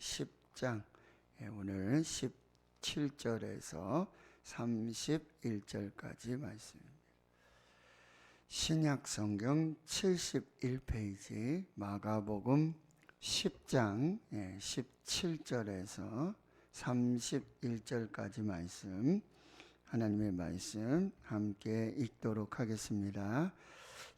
10장 오늘 17절에서 31절까지 말씀입니다. 신약 성경 71페이지 마가복음 10장 17절에서 31절까지 말씀, 하나님의 말씀 함께 읽도록 하겠습니다.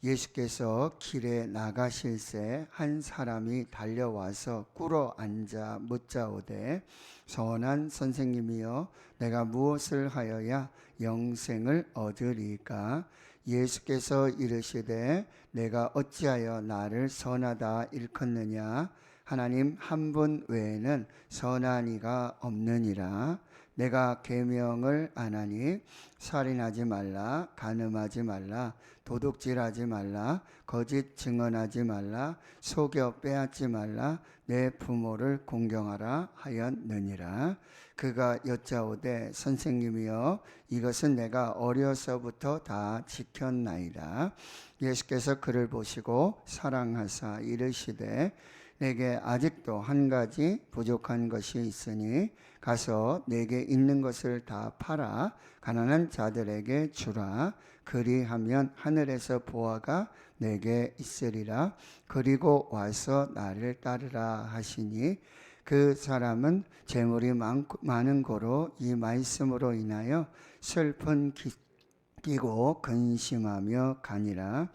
예수께서 길에 나가실새 한 사람이 달려와서 꿇어 앉아 묻자오되, 선한 선생님이여, 내가 무엇을 하여야 영생을 얻으리까? 예수께서 이르시되, 내가 어찌하여 나를 선하다 일컫느냐? 하나님 한 분 외에는 선한 이가 없느니라. 내가 계명을 안 하니 살인하지 말라, 간음하지 말라, 도둑질하지 말라, 거짓 증언하지 말라, 속여 빼앗지 말라, 내 부모를 공경하라 하였느니라. 그가 여짜오되, 선생님이여, 이것은 내가 어려서부터 다 지켰나이다. 예수께서 그를 보시고 사랑하사 이르시되, 내게 아직도 한 가지 부족한 것이 있으니 가서 내게 있는 것을 다 팔아 가난한 자들에게 주라. 그리하면 하늘에서 보화가 내게 있으리라. 그리고 와서 나를 따르라 하시니, 그 사람은 재물이 많은 고로 이 말씀으로 인하여 슬픈 끼고 근심하며 가니라.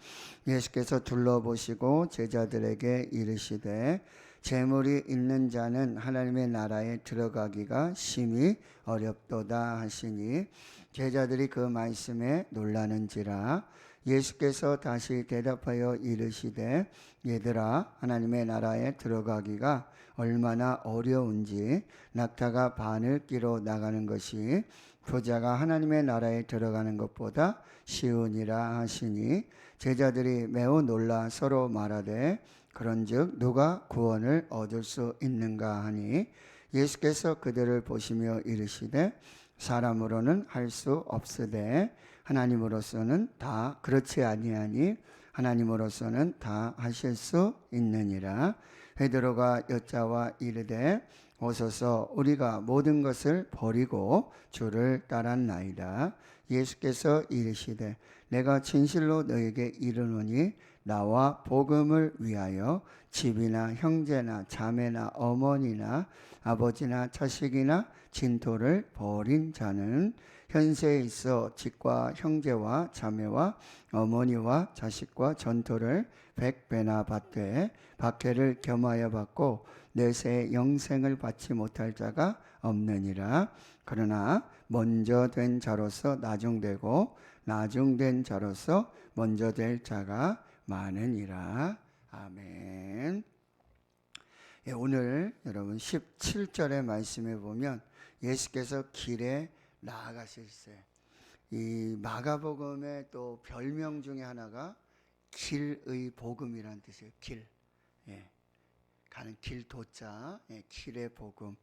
예수께서 둘러보시고 제자들에게 이르시되, 재물이 있는 자는 하나님의 나라에 들어가기가 심히 어렵도다 하시니, 제자들이 그 말씀에 놀라는지라. 예수께서 다시 대답하여 이르시되, 얘들아, 하나님의 나라에 들어가기가 얼마나 어려운지 낙타가 바늘 끼로 나가는 것이 부자가 하나님의 나라에 들어가는 것보다 쉬우니라 하시니, 제자들이 매우 놀라 서로 말하되, 그런즉 누가 구원을 얻을 수 있는가 하니, 예수께서 그들을 보시며 이르시되, 사람으로는 할 수 없으되 하나님으로서는 다 그렇지 아니하니 하나님으로서는 다 하실 수 있느니라. 베드로가 여짜와 이르되, 오소서, 우리가 모든 것을 버리고 주를 따랐나이다. 예수께서 이르시되, 내가 진실로 너에게 이르노니 나와 복음을 위하여 집이나 형제나 자매나 어머니나 아버지나 자식이나 진토를 버린 자는 현세에 있어 집과 형제와 자매와 어머니와 자식과 전토를 100배나 받되 박해를 겸하여 받고 내세에 영생을 받지 못할 자가 없느니라. 그러나 먼저 된 자로서 나중되고 나중된 자로서 먼저 될 자가 많으니라. 아멘. 오늘 여러분 17절의 말씀에 보면 예수께서 길에 나아가실새, 이 마가복음의 또 별명 중에 하나가 길의 복음이라는 뜻이에요. 길, 가는 길 도자, 길의 복음.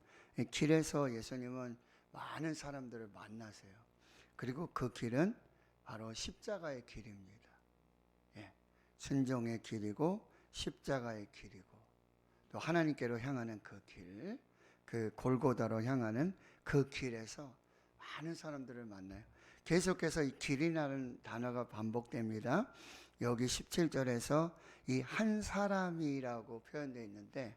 길에서 예수님은 많은 사람들을 만나세요. 그리고 그 길은 바로 십자가의 길입니다. 순종의 길이고 십자가의 길이고 또 하나님께로 향하는 그 길, 그 골고다로 향하는 그 길에서 많은 사람들을 만나요. 계속해서 이 길이라는 단어가 반복됩니다. 여기 17절에서 이 한 사람이라고 표현되어 있는데,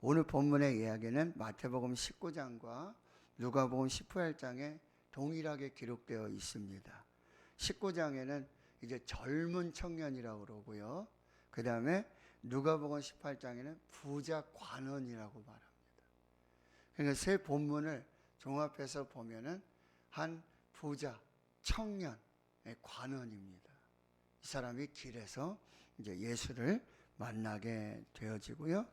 오늘 본문의 이야기는 마태복음 19장과 누가복음 18장에 동일하게 기록되어 있습니다. 19장에는 이제 젊은 청년이라고 그러고요. 그 다음에 누가복음 18장에는 부자 관원이라고 말합니다. 그러니까 세 본문을 종합해서 보면은 한 부자 청년의 관원입니다. 이 사람이 길에서 이제 예수를 만나게 되어지고요.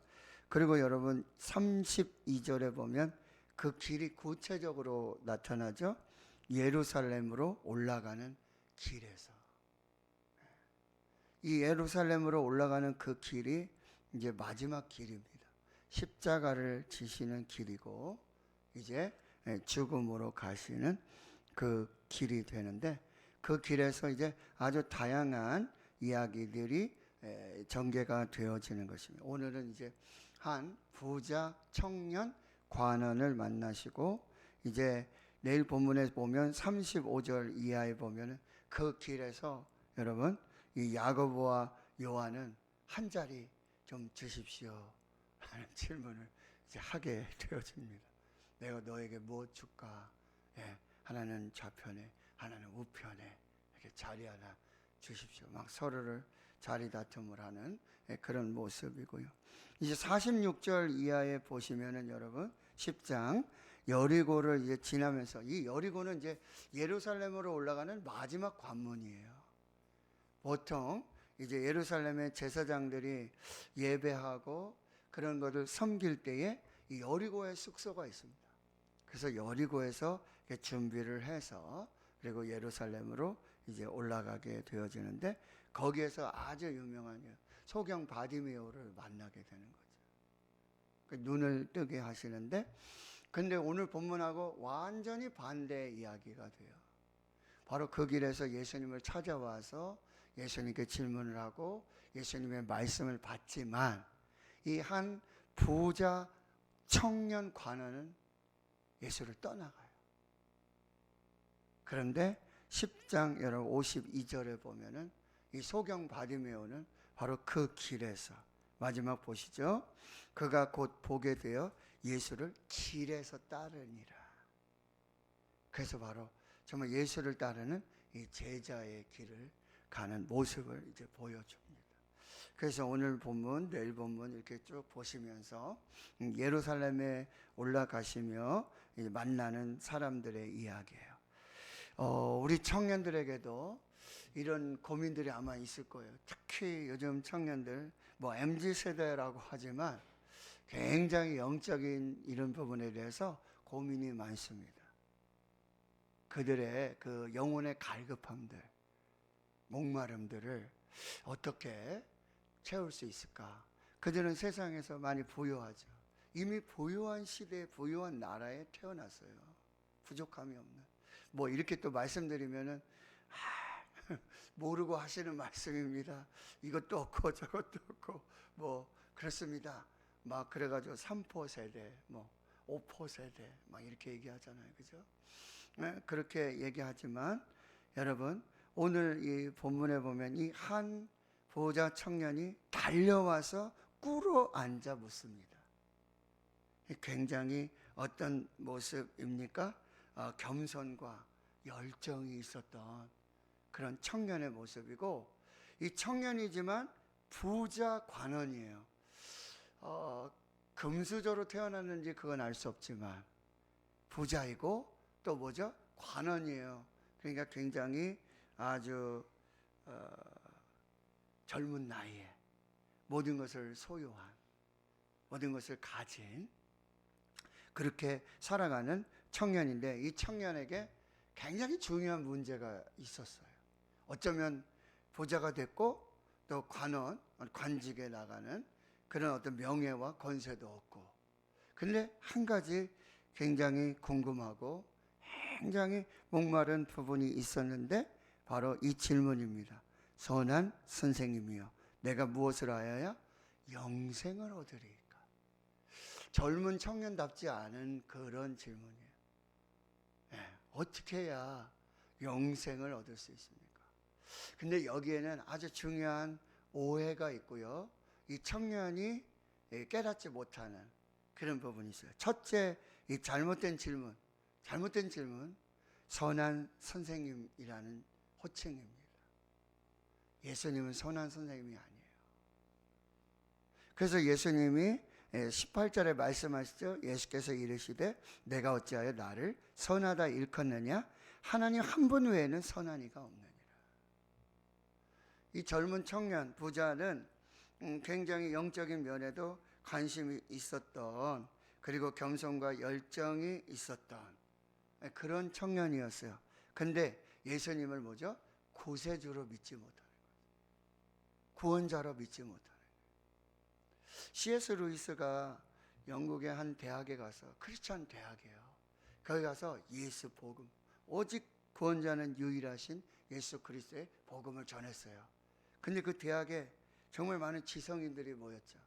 그리고 여러분 32절에 보면 그 길이 구체적으로 나타나죠. 예루살렘으로 올라가는 길에서. 이 예루살렘으로 올라가는 그 길이 이제 마지막 길입니다. 십자가를 지시는 길이고 이제 죽음으로 가시는 그 길이 되는데, 그 길에서 이제 아주 다양한 이야기들이 전개가 되어지는 것입니다. 오늘은 이제 한 부자 청년 관원을 만나시고, 이제 내일 본문에 보면 35절 이하에 보면 그 길에서 여러분 이 야고보와 요한은 한 자리 좀 주십시오 하는 질문을 이제 하게 되어집니다. 내가 너에게 무엇 줄까? 예, 하나는 좌편에, 하나는 우편에 이렇게 자리 하나 주십시오. 막 서로를 자리 다툼을 하는 그런 모습이고요. 이제 46절 이하에 보시면은 여러분 10장 여리고를 이제 지나면서, 이 여리고는 이제 예루살렘으로 올라가는 마지막 관문이에요. 보통 이제 예루살렘의 제사장들이 예배하고 그런 것을 섬길 때에 이 여리고에 숙소가 있습니다. 그래서 여리고에서 준비를 해서 그리고 예루살렘으로 이제 올라가게 되어지는데, 거기에서 아주 유명한 소경 바디메오를 만나게 되는 거죠. 눈을 뜨게 하시는데, 근데 오늘 본문하고 완전히 반대 이야기가 돼요. 바로 그 길에서 예수님을 찾아와서 예수님께 질문을 하고 예수님의 말씀을 받지만, 이 한 부자 청년 관원은 예수를 떠나가요. 그런데 10장 여러분 52절에 보면은 이 소경 바디메오는 바로 그 길에서, 마지막 보시죠. 그가 곧 보게 되어 예수를 길에서 따르니라. 그래서 바로 정말 예수를 따르는 이 제자의 길을 가는 모습을 이제 보여줍니다. 그래서 오늘 본문, 내일 본문 이렇게 쭉 보시면서 예루살렘에 올라가시며 만나는 사람들의 이야기예요. 우리 청년들에게도 이런 고민들이 아마 있을 거예요. 특히 요즘 청년들, 뭐 MZ세대라고 하지만 굉장히 영적인 이런 부분에 대해서 고민이 많습니다. 그들의 그 영혼의 갈급함들, 목마름들을 어떻게 채울 수 있을까? 그들은 세상에서 많이 부유하죠. 이미 부유한 시대에, 부유한 나라에 태어났어요. 부족함이 없는. 뭐 이렇게 또 말씀드리면은 모르고 하시는 말씀입니다. 이것도 없고 저것도 없고 뭐 그렇습니다. 막 그래가지고 3포 세대, 뭐 5포 세대 막 이렇게 얘기하잖아요, 그죠? 네, 그렇게 얘기하지만 여러분, 오늘 이 본문에 보면 이 한 부자 청년이 달려와서 꿇어 앉아 묻습니다. 굉장히 어떤 모습입니까? 겸손과 열정이 있었던 그런 청년의 모습이고, 이 청년이지만 부자 관원이에요. 금수저로 태어났는지 그건 알 수 없지만 부자이고 또 뭐죠? 관원이에요. 그러니까 굉장히 아주 젊은 나이에 모든 것을 소유한, 모든 것을 가진 그렇게 살아가는 청년인데, 이 청년에게 굉장히 중요한 문제가 있었어요. 어쩌면 부자가 됐고 또 관원, 관직에 나가는 그런 어떤 명예와 권세도 없고, 근데 한 가지 굉장히 궁금하고 굉장히 목마른 부분이 있었는데 바로 이 질문입니다. 선한 선생님이여, 내가 무엇을 하여야 영생을 얻으리까? 젊은 청년답지 않은 그런 질문이에요. 어떻게 해야 영생을 얻을 수 있습니까? 근데 여기에는 아주 중요한 오해가 있고요. 이 청년이 깨닫지 못하는 그런 부분이 있어요. 첫째, 이 잘못된 질문, 선한 선생님이라는 호칭입니다. 예수님은 선한 선생님이 아니에요. 그래서 예수님이 18절에 말씀하시죠. 예수께서 이르시되 내가 어찌하여 나를 선하다 일컫느냐? 하나님 한 분 외에는 선한 이가 없느니라. 이 젊은 청년 부자는 굉장히 영적인 면에도 관심이 있었던, 그리고 겸손과 열정이 있었던 그런 청년이었어요. 근데 예수님을 뭐죠? 구세주로 믿지 못하는 거죠. 구원자로 믿지 못하는 거예요. C.S. 루이스가 영국의 한 대학에 가서, 크리스찬 대학이에요. 거기 가서 예수 복음, 오직 구원자는 유일하신 예수 그리스도의 복음을 전했어요. 근데 그 대학에 정말 많은 지성인들이 모였죠.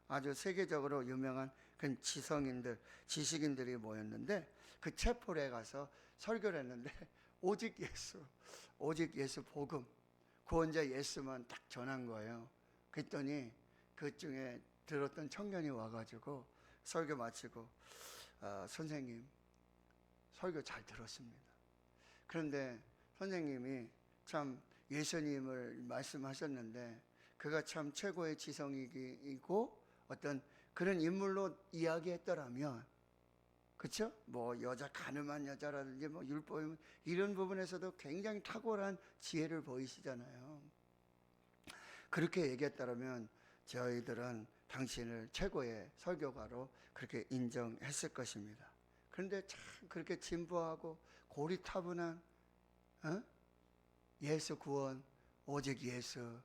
아주 세계적으로 유명한 그 지식인들이 모였는데 그 체폴에 가서 설교를 했는데 오직 예수 복음, 구원자 예수만 딱 전한 거예요. 그랬더니 그 중에 들었던 청년이 와가지고 설교 마치고 선생님 설교 잘 들었습니다. 그런데 선생님이 참 예수님을 말씀하셨는데 그가 참 최고의 지성이고 어떤 그런 인물로 이야기했더라면, 그렇죠? 뭐 여자 가늠한 여자라든지 뭐 율법 이런 부분에서도 굉장히 탁월한 지혜를 보이시잖아요. 그렇게 얘기했다면 저희들은 당신을 최고의 설교가로 그렇게 인정했을 것입니다. 그런데 참 그렇게 진부하고 고리타분한 예수 구원, 오직 예수,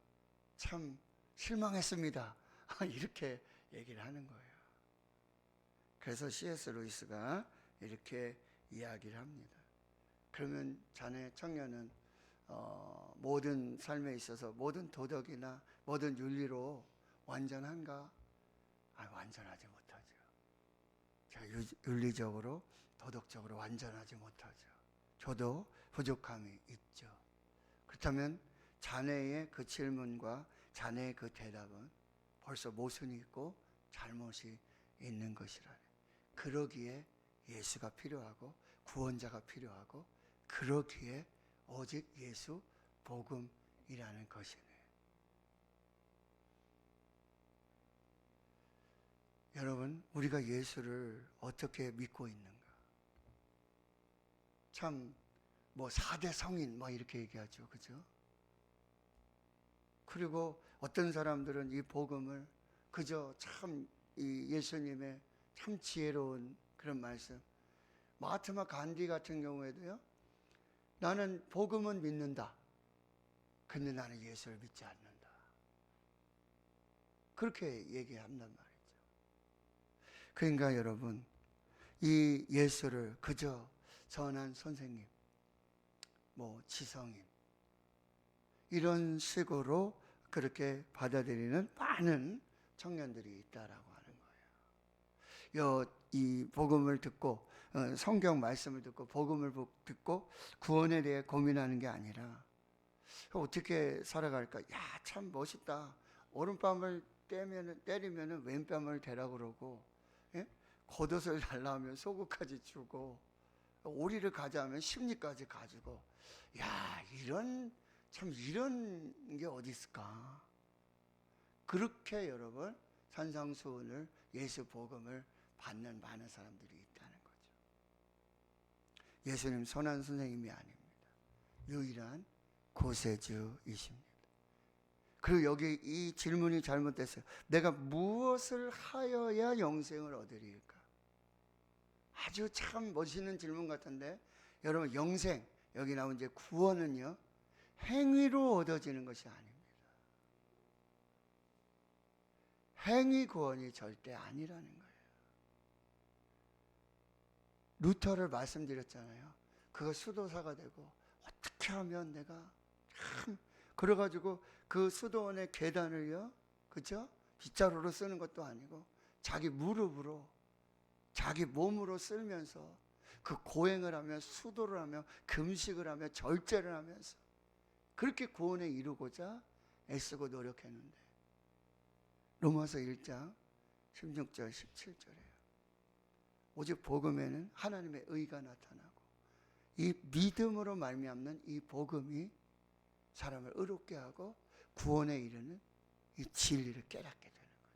참 실망했습니다. 이렇게 얘기를 하는 거예요. 그래서 C.S. 루이스가 이렇게 이야기를 합니다. 그러면 자네 청년은 모든 삶에 있어서 모든 도덕이나 모든 윤리로 완전한가? 완전하지 못하죠. 윤리적으로 도덕적으로 완전하지 못하죠. 저도 부족함이 있죠. 그렇다면 자네의 그 질문과 자네의 그 대답은 벌써 모순이 있고 잘못이 있는 것이라네. 그러기에 예수가 필요하고 구원자가 필요하고 그러기에 오직 예수 복음이라는 것이네. 여러분, 우리가 예수를 어떻게 믿고 있는가? 참 뭐 4대 성인 막 이렇게 얘기하죠. 그죠? 그리고 어떤 사람들은 이 복음을 그저 참 이 예수님의 참 지혜로운 그런 말씀, 마하트마 간디 같은 경우에도요, 나는 복음은 믿는다. 근데 나는 예수를 믿지 않는다. 그렇게 얘기한단 말이죠. 그러니까 여러분, 이 예수를 그저 선한 선생님, 뭐 지성인, 이런 식으로 그렇게 받아들이는 많은 청년들이 있다라고 하는 거예요. 이 복음을 듣고 성경 말씀을 듣고 복음을 듣고 구원에 대해 고민하는 게 아니라 어떻게 살아갈까? 야, 참 멋있다. 오른뺨을 때리면 왼뺨을 대라고 그러고, 예? 겉옷을 달라 하면 속옷까지 주고, 오리를 가자 하면 심리까지 가지고, 야, 이런 게 어디 있을까? 그렇게 여러분 산상수훈을, 예수 복음을 받는 많은 사람들이 있다는 거죠. 예수님 선한 선생님이 아닙니다. 유일한 구세주이십니다. 그리고 여기 이 질문이 잘못됐어요. 내가 무엇을 하여야 영생을 얻으리까? 아주 참 멋있는 질문 같은데, 여러분 영생, 여기 나온 이제 구원은요, 행위로 얻어지는 것이 아닙니다. 행위 구원이 절대 아니라는 거예요. 루터를 말씀드렸잖아요. 그거 수도사가 되고 어떻게 하면 내가 참 그래가지고 그 수도원의 계단을요, 그죠? 빗자루로 쓰는 것도 아니고 자기 무릎으로, 자기 몸으로 쓸면서 그 고행을 하며 수도를 하며 금식을 하며 절제를 하면서 그렇게 구원에 이루고자 애쓰고 노력했는데, 로마서 1장 16절 17절이에요. 오직 복음에는 하나님의 의가 나타나고 이 믿음으로 말미암는 이 복음이 사람을 의롭게 하고 구원에 이르는 이 진리를 깨닫게 되는 거죠.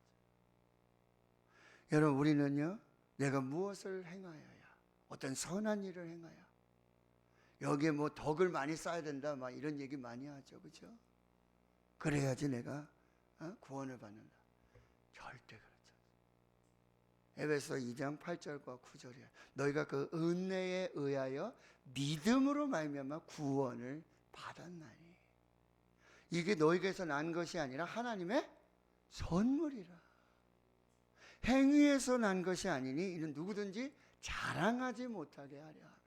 여러분, 우리는요, 내가 무엇을 행하여야, 어떤 선한 일을 행하여, 여기에 뭐 덕을 많이 쌓아야 된다 막 이런 얘기 많이 하죠. 그죠? 그래야지 내가 구원을 받는다. 절대 그렇지 않습니다. 에베소 2장 8절과 9절이야. 너희가 그 은혜에 의하여 믿음으로 말미암아 구원을 받았나니 이게 너희에게서 난 것이 아니라 하나님의 선물이라. 행위에서 난 것이 아니니 이는 누구든지 자랑하지 못하게 하려 함이라.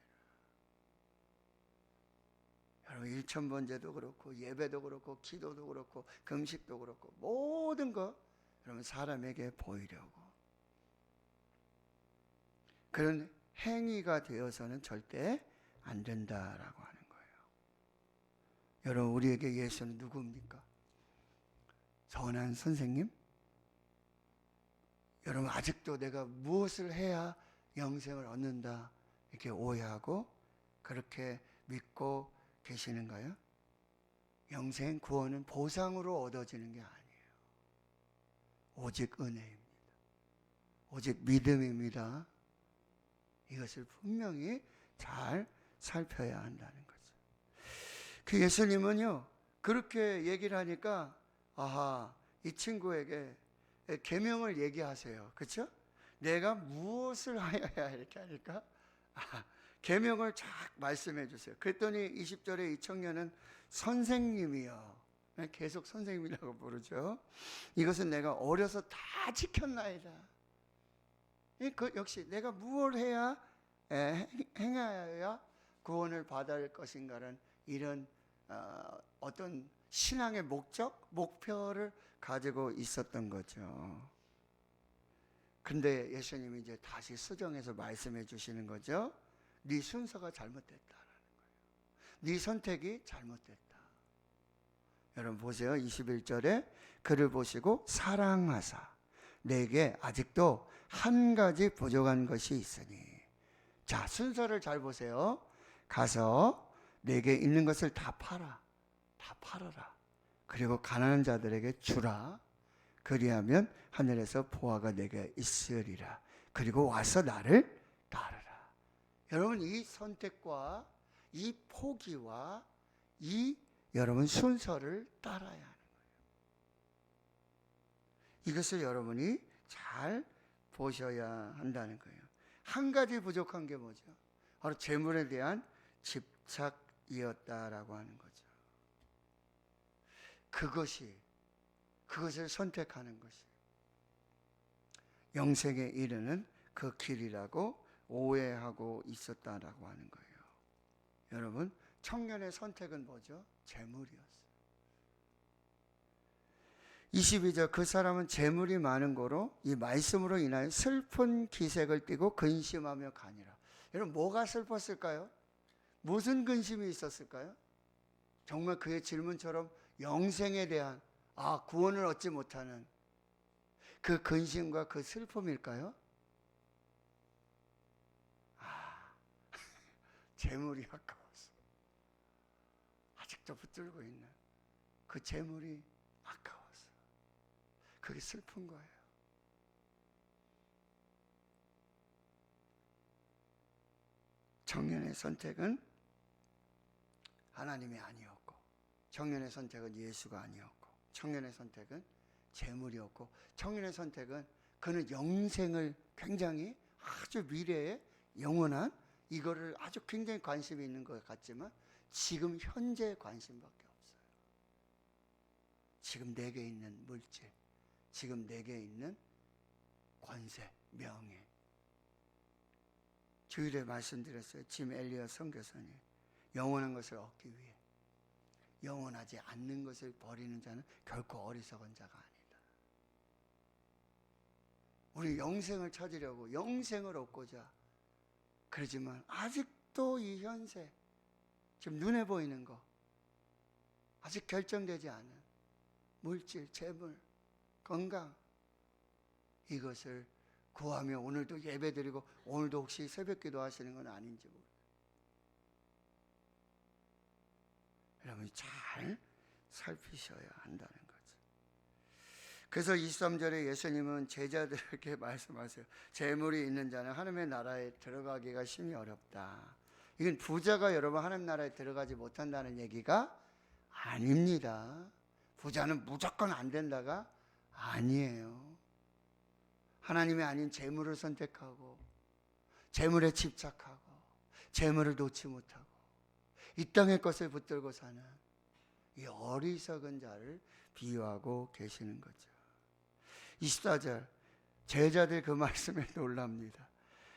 여러분, 일천번제도 그렇고 예배도 그렇고 기도도 그렇고 금식도 그렇고 모든 거 여러분 사람에게 보이려고. 그런 행위가 되어서는 절대 안 된다라고 하는 거예요. 여러분 우리에게 예수는 누구입니까? 선한 선생님? 여러분 아직도 내가 무엇을 해야 영생을 얻는다 이렇게 오해하고 그렇게 믿고 계시는가요? 영생 구원은 보상으로 얻어지는 게 아니에요. 오직 은혜입니다. 오직 믿음입니다. 이것을 분명히 잘 살펴야 한다는 거죠. 그 예수님은요 그렇게 얘기를 하니까 아하, 이 친구에게 계명을 얘기하세요. 그렇죠? 내가 무엇을 하여야 이렇게 하니까 계명을 쫙 말씀해 주세요. 그랬더니 20절에 이 청년은 선생님이요. 계속 선생님이라고 부르죠. 이것은 내가 어려서 다 지켰나이다. 그 역시 내가 무엇을 해야 행하여야 구원을 받을 것인가는 이런 어떤 신앙의 목적, 목표를 가지고 있었던 거죠. 근데 예수님이 이제 다시 수정해서 말씀해 주시는 거죠. 네 순서가 잘못됐다라는 거예요. 네 선택이 잘못됐다. 여러분 보세요. 21절에 그를 보시고 사랑하사 내게 아직도 한 가지 부족한 것이 있으니. 자, 순서를 잘 보세요. 가서 내게 있는 것을 다 팔아. 다 팔아라. 그리고 가난한 자들에게 주라. 그리하면 하늘에서 보화가 내게 있으리라. 그리고 와서 나를 따르라. 여러분 이 선택과 이 포기와 이 여러분 순서를 따라야 하는 거예요. 이것을 여러분이 잘 보셔야 한다는 거예요. 한 가지 부족한 게 뭐죠? 바로 재물에 대한 집착이었다라고 하는 거죠. 그것을 선택하는 것이 영생에 이르는 그 길이라고 오해하고 있었다라고 하는 거예요. 여러분 청년의 선택은 뭐죠? 재물이었어요. 22절 그 사람은 재물이 많은 거로 이 말씀으로 인하여 슬픈 기색을 띠고 근심하며 가니라. 여러분 뭐가 슬펐을까요? 무슨 근심이 있었을까요? 정말 그의 질문처럼 영생에 대한 구원을 얻지 못하는 그 근심과 그 슬픔일까요? 재물이 아까워서 아직도 붙들고 있는 그 재물이 아까워서 그게 슬픈 거예요. 청년의 선택은 하나님이 아니었고, 청년의 선택은 예수가 아니었고, 청년의 선택은 재물이었고, 청년의 선택은 그는 영생을 굉장히 아주 미래에 영원한 이거를 아주 굉장히 관심이 있는 것 같지만 지금 현재 관심밖에 없어요. 지금 내게 있는 물질, 지금 내게 있는 권세, 명예. 주일에 말씀드렸어요. 짐 엘리엇 선교사님. 영원한 것을 얻기 위해 영원하지 않는 것을 버리는 자는 결코 어리석은 자가 아니다. 우리 영생을 찾으려고 영생을 얻고자 그러지만 아직도 이 현세, 지금 눈에 보이는 거, 아직 결정되지 않은 물질, 재물, 건강, 이것을 구하며 오늘도 예배드리고 오늘도 혹시 새벽기도 하시는 건 아닌지 모르겠어요. 여러분이 잘 살피셔야 한다는 거죠. 그래서 23절에 예수님은 제자들에게 말씀하세요. 재물이 있는 자는 하나님의 나라에 들어가기가 심히 어렵다. 이건 부자가 여러분 하나님 나라에 들어가지 못한다는 얘기가 아닙니다. 부자는 무조건 안 된다가 아니에요. 하나님이 아닌 재물을 선택하고 재물에 집착하고 재물을 놓지 못하고 이 땅의 것을 붙들고 사는 이 어리석은 자를 비유하고 계시는 거죠. 24절 제자들 그 말씀에 놀랍니다.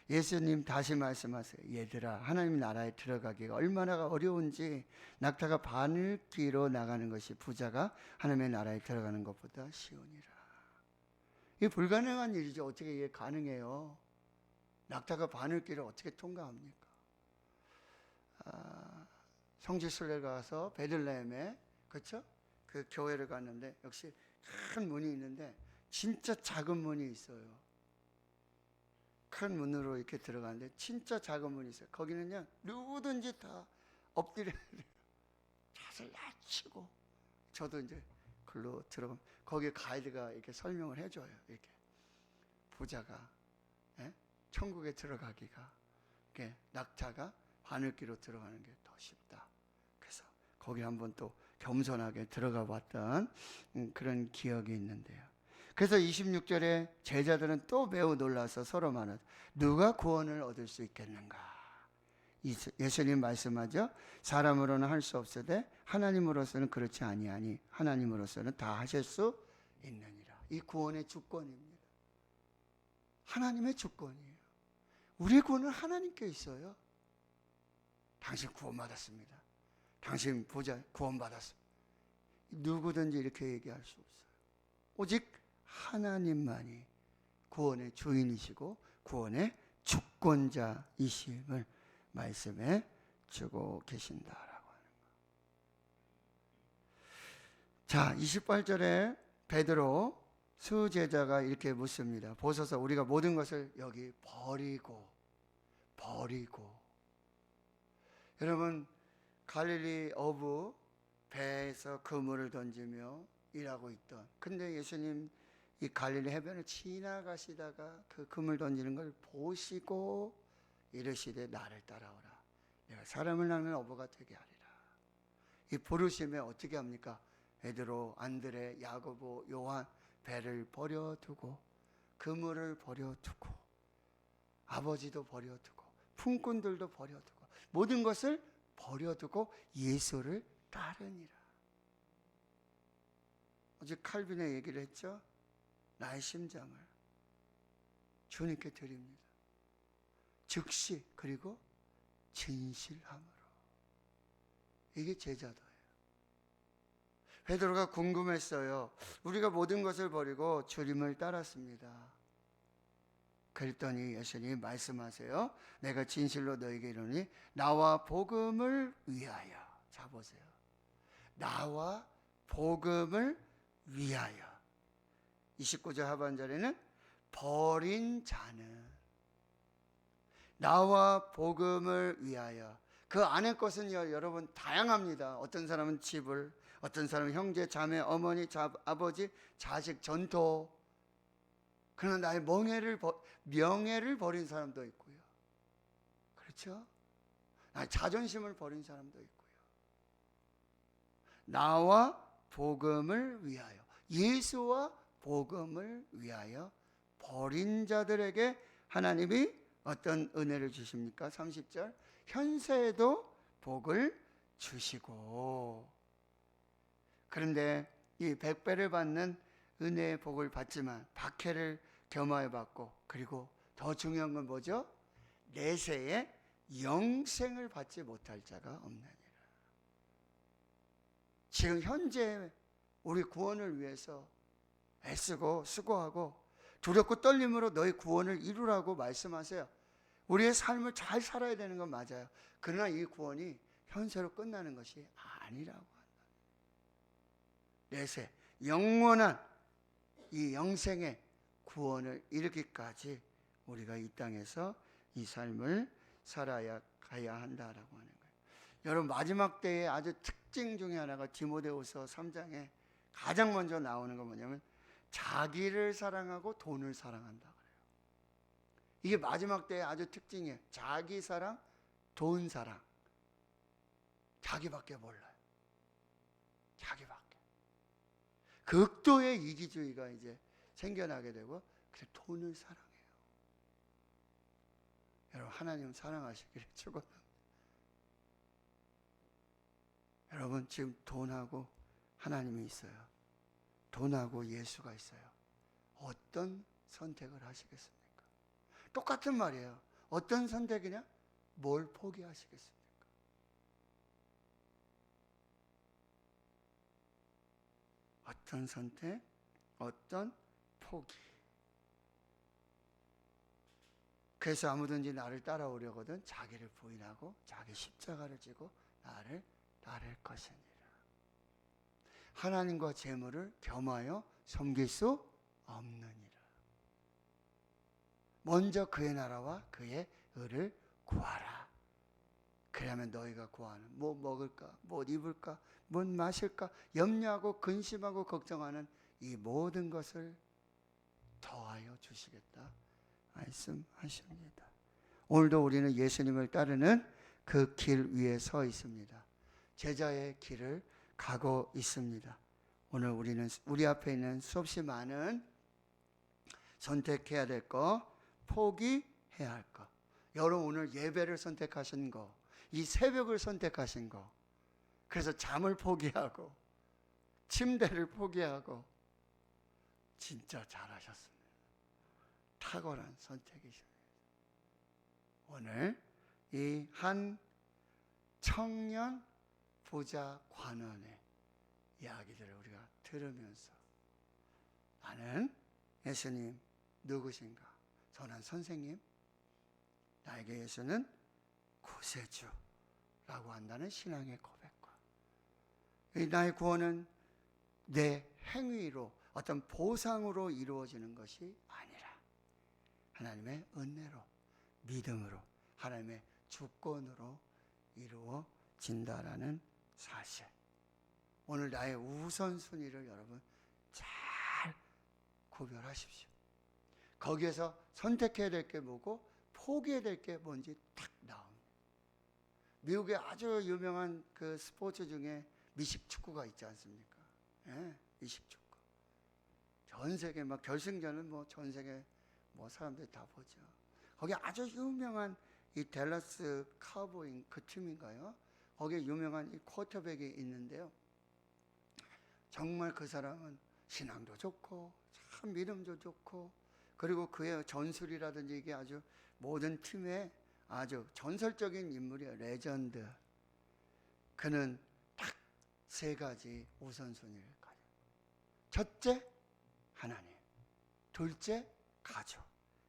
예수님 다시 말씀하세요. 얘들아, 하나님 나라에 들어가기가 얼마나 어려운지 낙타가 바늘기로 나가는 것이 부자가 하나님의 나라에 들어가는 것보다 쉬우니라. 이게 불가능한 일이죠. 어떻게 이게 가능해요? 낙타가 바늘길을 어떻게 통과합니까? 성지순례 가서 베들레헴에, 그렇죠? 그 교회를 갔는데 역시 큰 문이 있는데 진짜 작은 문이 있어요. 큰 문으로 이렇게 들어가는데 진짜 작은 문이 있어요. 거기는요 누구든지 다 엎드려야 돼요. 자세를 낮추고. 저도 이제 글로 들어가면 거기에 가이드가 이렇게 설명을 해줘요. 이렇게 부자가 천국에 들어가기가 이렇게 낙타가 바늘길로 들어가는 게 더 쉽다. 그래서 거기 한번 또 겸손하게 들어가 봤던 그런 기억이 있는데요. 그래서 26절에 제자들은 또 매우 놀라서 서로 말하되 누가 구원을 얻을 수 있겠는가? 예수님 말씀하죠. 사람으로는 할 수 없으되 하나님으로서는 그렇지 아니하니 하나님으로서는 다 하실 수 있느니라. 이 구원의 주권입니다. 하나님의 주권이에요. 우리의 구원은 하나님께 있어요. 당신 구원받았습니다. 당신 보자 구원받았습니다. 누구든지 이렇게 얘기할 수 없어요. 오직 하나님만이 구원의 주인이시고 구원의 주권자이심을 말씀해 주고 계신다라고 하는 거. 자, 28절에 베드로 수제자가 이렇게 묻습니다. 보소서 우리가 모든 것을 여기 버리고. 여러분 갈릴리 어부 배에서 그물을 던지며 일하고 있던, 근데 예수님 이 갈릴리 해변을 지나가시다가 그 그물 던지는 걸 보시고 이르시되 나를 따라오라. 내가 사람을 낚는 어부가 되게 하리라. 이 부르심에 어떻게 합니까? 베드로, 안드레, 야고보, 요한 배를 버려두고 그물을 버려두고 아버지도 버려두고 품꾼들도 버려두고 모든 것을 버려두고 예수를 따르니라. 어제 칼빈의 얘기를 했죠. 나의 심장을 주님께 드립니다. 즉시 그리고 진실함으로. 이게 제자도예요. 베드로가 궁금했어요. 우리가 모든 것을 버리고 주님을 따랐습니다. 그랬더니 예수님이 말씀하세요. 내가 진실로 너에게 이르노니 나와 복음을 위하여. 자 보세요. 나와 복음을 위하여. 29절 하반절에는 버린 자는 나와 복음을 위하여. 그 안의 것은요 여러분 다양합니다. 어떤 사람은 집을, 어떤 사람은 형제, 자매, 어머니, 아버지, 자식, 전토. 그러나 나의 명예를 버린 사람도 있고요. 그렇죠? 나의 자존심을 버린 사람도 있고요. 나와 복음을 위하여, 예수와 복음을 위하여 버린 자들에게 하나님이 어떤 은혜를 주십니까? 30절 현세에도 복을 주시고. 그런데 이 100배를 받는 은혜의 복을 받지만 박해를 겸하여 받고, 그리고 더 중요한 건 뭐죠? 내세에 영생을 받지 못할 자가 없느니라. 지금 현재 우리 구원을 위해서 애쓰고 수고하고 두렵고 떨림으로 너희 구원을 이루라고 말씀하세요. 우리의 삶을 잘 살아야 되는 건 맞아요. 그러나 이 구원이 현세로 끝나는 것이 아니라고 한다. 내세 영원한 이 영생의 구원을 이루기까지 우리가 이 땅에서 이 삶을 살아야 가야 한다라고 하는 거예요. 여러분 마지막 때의 아주 특징 중에 하나가 디모데후서 3장에 가장 먼저 나오는 건 뭐냐면 자기를 사랑하고 돈을 사랑한다 그래요. 이게 마지막 때의 아주 특징이에요. 자기 사랑, 돈 사랑. 자기밖에 몰라요. 자기밖에. 극도의 이기주의가 이제 생겨나게 되고, 그래서 돈을 사랑해요. 여러분 하나님 사랑하시기를 축원합니다. 여러분 지금 돈하고 하나님이 있어요. 돈하고 예수가 있어요. 어떤 선택을 하시겠습니까? 똑같은 말이에요. 어떤 선택이냐? 뭘 포기하시겠습니까? 어떤 선택, 어떤 포기. 그래서 아무든지 나를 따라오려거든 자기를 부인하고 자기 십자가를 지고 나를 따를 것이니라. 하나님과 재물을 겸하여 섬길 수 없느니라. 먼저 그의 나라와 그의 의를 구하라. 그러면 너희가 구하는 뭐 먹을까, 뭐 입을까, 뭐 마실까 염려하고 근심하고 걱정하는 이 모든 것을 더하여 주시겠다 말씀하십니다. 오늘도 우리는 예수님을 따르는 그 길 위에 서 있습니다. 제자의 길을 가고 있습니다. 오늘 우리는 우리 앞에 있는 수없이 많은 선택해야 될 거, 포기해야 할 거. 여러분 오늘 예배를 선택하신 거, 이 새벽을 선택하신 거, 그래서 잠을 포기하고 침대를 포기하고 진짜 잘하셨습니다. 탁월한 선택이십니다. 오늘 이 한 청년 부자 관원의 이야기들을 우리가 들으면서 나는 예수님 누구신가? 저는 선생님, 나에게 예수는 구세주라고 한다는 신앙의 고백과 나의 구원은 내 행위로 어떤 보상으로 이루어지는 것이 아니라 하나님의 은혜로, 믿음으로, 하나님의 주권으로 이루어진다라는 사실. 오늘 나의 우선순위를 여러분 잘 구별하십시오. 거기에서 선택해야 될 게 뭐고 포기해야 될 게 뭔지 딱 나옵니다. 미국의 아주 유명한 그 스포츠 중에 미식축구가 있지 않습니까? 예, 미식축구. 전 세계 막 결승전은 뭐 전 세계 뭐 사람들이 다 보죠. 거기 아주 유명한 이 댈러스 카우보이 그 팀인가요? 거기에 유명한 이 쿼터백이 있는데요. 정말 그 사람은 신앙도 좋고 참 믿음도 좋고 그리고 그의 전술이라든지 이게 아주 모든 팀의 아주 전설적인 인물이에요. 레전드. 그는 딱 세 가지 우선순위를 가져요. 첫째, 하나님. 둘째, 가족.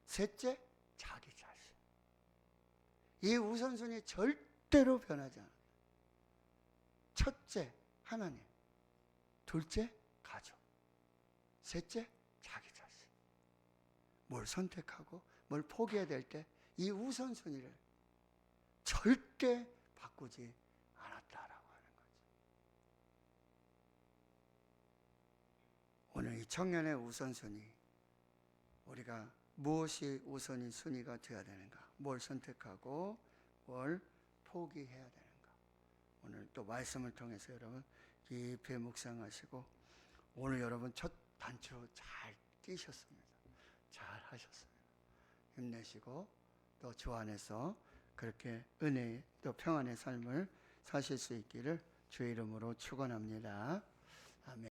셋째, 자기 자신. 이 우선순위 절대로 변하지 않아요. 첫째, 하나님. 둘째, 가족. 셋째, 자기 자신. 뭘 선택하고 뭘 포기해야 될 때 이 우선순위를 절대 바꾸지 않았다라고 하는 거죠. 오늘 이 청년의 우선순위, 우리가 무엇이 우선인 순위가 되어야 되는가, 뭘 선택하고 뭘 포기해야 되는가. 오늘 또 말씀을 통해서 여러분 깊이 묵상하시고 오늘 여러분 첫 단추 잘 끼셨습니다. 잘 하셨습니다. 힘내시고 또 주 안에서 그렇게 은혜 또 평안의 삶을 사실 수 있기를 주의 이름으로 축원합니다. 아멘.